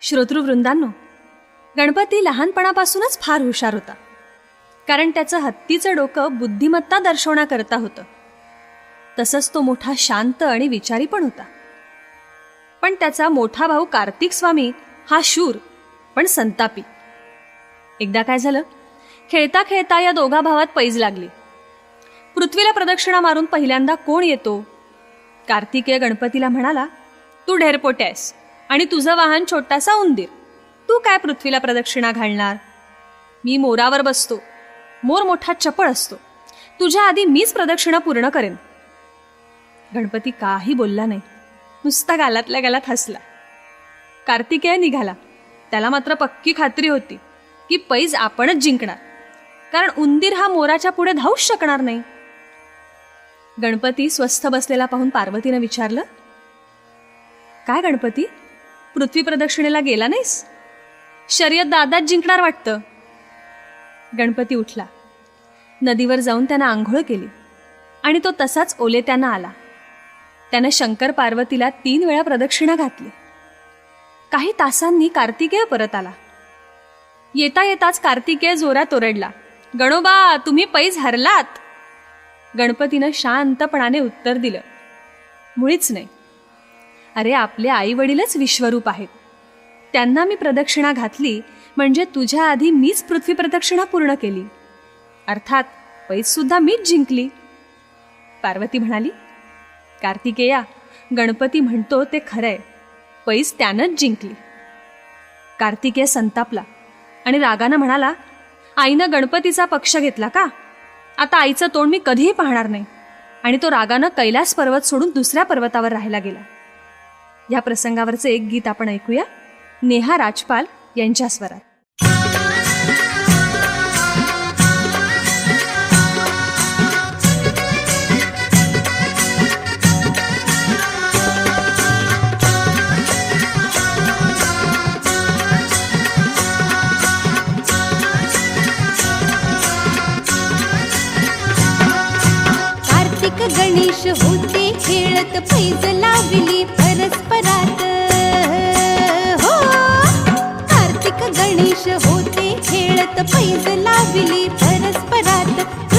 श्रोतृवृंदांनो, गणपती लहानपणापासूनच फार हुशार होता. कारण त्याचं हत्तीचं डोकं बुद्धिमत्ता दर्शवण्याकरता होतं. तसंच तो मोठा शांत आणि विचारी पण होता. पण त्याचा मोठा भाऊ कार्तिक स्वामी हा शूर पण संतापी. एकदा काय झालं, खेळता खेळता या दोघा भावात पैज लागली. पृथ्वीला प्रदक्षिणा मारून पहिल्यांदा कोण येतो? कार्तिकेय गणपतीला म्हणाला, तू ढेरपोट्या आहेस आणि तुझं वाहन छोटासा उंदीर. तू काय पृथ्वीला प्रदक्षिणा घालणार? मी मोरावर बसतो. मोर मोठा चपळ असतो. तुझ्या आधी मीच प्रदक्षिणा पूर्ण करेन. गणपती काही बोलला नाही, नुसता गालातल्या गालात हसला. कार्तिकेय निघाला. त्याला मात्र पक्की खात्री होती की पैज आपणच जिंकणार, कारण उंदीर हा मोराच्या पुढे धावूच शकणार नाही. गणपती स्वस्थ बसलेला पाहून पार्वतीनं विचारलं, काय गणपती, पृथ्वी प्रदक्षिणेला गेला नाहीस? शर्यत दादाच जिंकणार वाटतं. गणपती उठला. नदीवर जाऊन त्यानं आंघोळ केली आणि तो तसाच ओलेत्यानं आला. त्यानं शंकर पार्वतीला 3 वेळा प्रदक्षिणा घातली. काही तासांनी कार्तिकेय परत आला. येता येताच कार्तिकेय जोरात ओरडला, गणोबा, तुम्ही पैज हरलात. गणपतीनं शांतपणाने उत्तर दिलं, मुळीच नाही. अरे, आपले आई वडीलच विश्वरूप आहेत. त्यांना मी प्रदक्षिणा घातली म्हणजे तुझ्या आधी मीच पृथ्वी प्रदक्षिणा पूर्ण केली. अर्थात पैज सुद्धा मीच जिंकली. पार्वती म्हणाली, कार्तिकेया, गणपती म्हणतो ते खरंय, पैज त्यानंच जिंकली. कार्तिकेय संतापला आणि रागानं म्हणाला, आईनं गणपतीचा पक्ष घेतला का? आता आईचं तोंड मी कधीही पाहणार नाही. आणि तो रागानं कैलास पर्वत सोडून दुसऱ्या पर्वतावर राहायला गेला. या प्रसंगावरचं एक गीत आपण ऐकूया, नेहा राजपाल यांच्या स्वरात. गणेश होते खेळत, पैज लावली परस्परात. हो, कार्तिक गणेश होते खेळत, पैज लावली परस्परात.